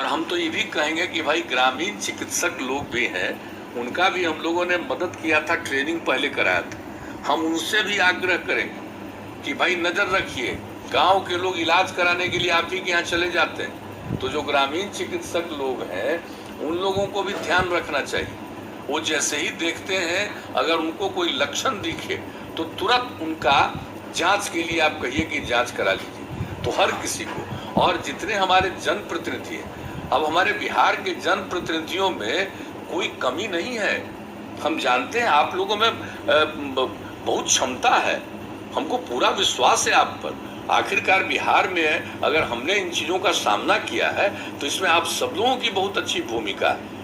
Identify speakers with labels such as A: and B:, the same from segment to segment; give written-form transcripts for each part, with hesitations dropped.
A: और हम तो ये भी कहेंगे कि भाई ग्रामीण चिकित्सक लोग भी हैं, उनका भी हम लोगों ने मदद किया था, ट्रेनिंग पहले कराया था। हम उनसे भी आग्रह करेंगे कि भाई नजर रखिए, गांव के लोग इलाज कराने के लिए आप ही के यहाँ चले जाते हैं, तो जो ग्रामीण चिकित्सक लोग हैं उन लोगों को भी ध्यान रखना चाहिए। वो जैसे ही देखते हैं, अगर उनको कोई लक्षण दिखे तो तुरंत उनका जांच के लिए आप कहिए कि जांच करा लीजिए। तो हर किसी को, और जितने हमारे जनप्रतिनिधि हैं, अब हमारे बिहार के जनप्रतिनिधियों में कोई कमी नहीं है। हम जानते हैं आप लोगों में बहुत क्षमता है, हमको पूरा विश्वास है आप पर। आखिरकार बिहार में अगर हमने इन चीज़ों का सामना किया है तो इसमें आप सब लोगों की बहुत अच्छी भूमिका है।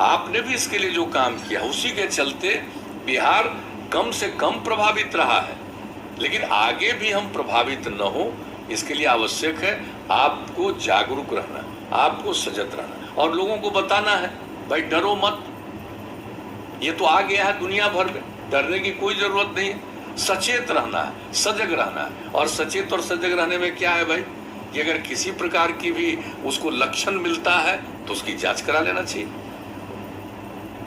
A: आपने भी इसके लिए जो काम किया, उसी के चलते बिहार कम से कम प्रभावित रहा है। लेकिन आगे भी हम प्रभावित न हो, इसके लिए आवश्यक है आपको जागरूक रहना, आपको सजग रहना और लोगों को बताना है भाई डरो मत। ये तो आ गया है दुनिया भर में, डरने की कोई जरूरत नहीं है। सचेत रहना है, सजग रहना है। और सचेत और सजग रहने में क्या है भाई कि अगर किसी प्रकार की भी उसको लक्षण मिलता है तो उसकी जांच करा लेना चाहिए।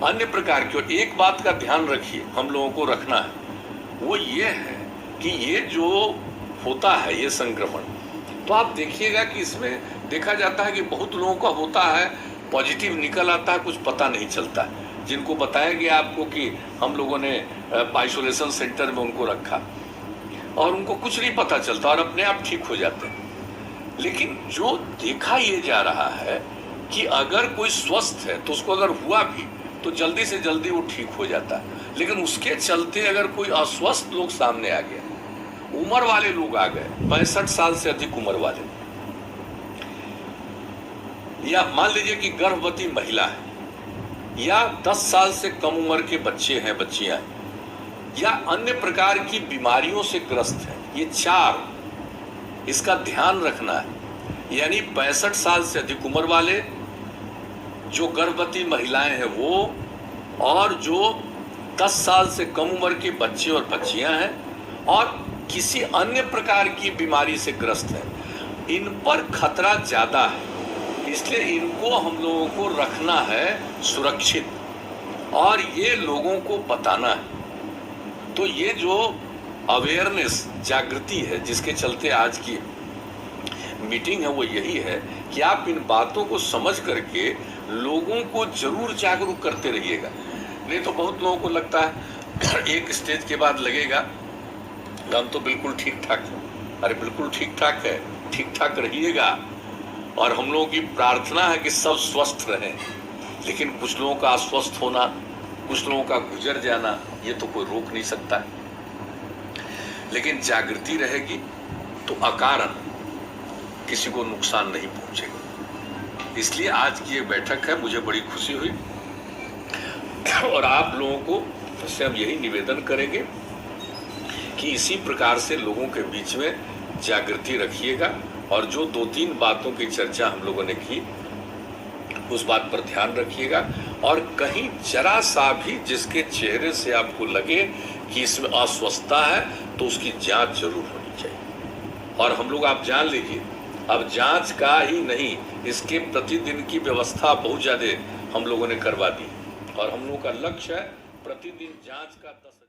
A: अन्य प्रकार की, और एक बात का ध्यान रखिए, हम लोगों को रखना है, वो ये है कि ये जो होता है ये संक्रमण, तो आप देखिएगा कि इसमें देखा जाता है कि बहुत लोगों का होता है, पॉजिटिव निकल आता है, कुछ पता नहीं चलता है। जिनको बताया गया आपको कि हम लोगों ने आइसोलेशन सेंटर में उनको रखा और उनको कुछ नहीं पता चलता और अपने आप ठीक हो जाते हैं। लेकिन जो देखा ये जा रहा है कि अगर कोई स्वस्थ है तो उसको अगर हुआ भी तो जल्दी से जल्दी वो ठीक हो जाता है। लेकिन उसके चलते अगर कोई अस्वस्थ लोग सामने आ गया, उम्र वाले लोग आ गए, 65 साल से अधिक उम्र वाले, या मान लीजिए कि गर्भवती महिला है, या 10 साल से कम उम्र के बच्चे हैं, बच्चियां हैं, या अन्य प्रकार की बीमारियों से ग्रस्त हैं, ये चार, इसका ध्यान रखना है। यानी 65 साल से अधिक उम्र वाले, जो गर्भवती महिलाएं हैं वो, और जो 10 साल से कम उम्र के बच्चे और बच्चियां हैं, और किसी अन्य प्रकार की बीमारी से ग्रस्त हैं, इन पर खतरा ज़्यादा है। इसलिए इनको हम लोगों को रखना है सुरक्षित और ये लोगों को बताना है। तो ये जो अवेयरनेस, जागृति है जिसके चलते आज की मीटिंग है, वो यही है कि आप इन बातों को समझ करके लोगों को जरूर जागरूक करते रहिएगा। नहीं तो बहुत लोगों को लगता है एक स्टेज के बाद लगेगा हम तो बिल्कुल ठीक ठाक है। अरे बिल्कुल ठीक ठाक है, ठीक ठाक रहिएगा। और हम लोगों की प्रार्थना है कि सब स्वस्थ रहें। लेकिन कुछ लोगों का अस्वस्थ होना, कुछ लोगों का गुजर जाना, ये तो कोई रोक नहीं सकता है। लेकिन जागृति रहेगी तो अकारण किसी को नुकसान नहीं पहुंचेगा। इसलिए आज की ये बैठक है, मुझे बड़ी खुशी हुई। और आप लोगों को से हम यही निवेदन करेंगे कि इसी प्रकार से लोगों के बीच में जागृति रखिएगा। और जो 2-3 बातों की चर्चा हम लोगों ने की, उस बात पर ध्यान रखिएगा। और कहीं जरा सा भी जिसके चेहरे से आपको लगे कि इसमें अस्वस्थता है तो उसकी जांच जरूर होनी चाहिए। और हम लोग, आप जान लीजिए, अब जांच का ही नहीं, इसके प्रतिदिन की व्यवस्था बहुत ज़्यादा हम लोगों ने करवा दी। और हम लोगों का लक्ष्य है प्रतिदिन जांच का 10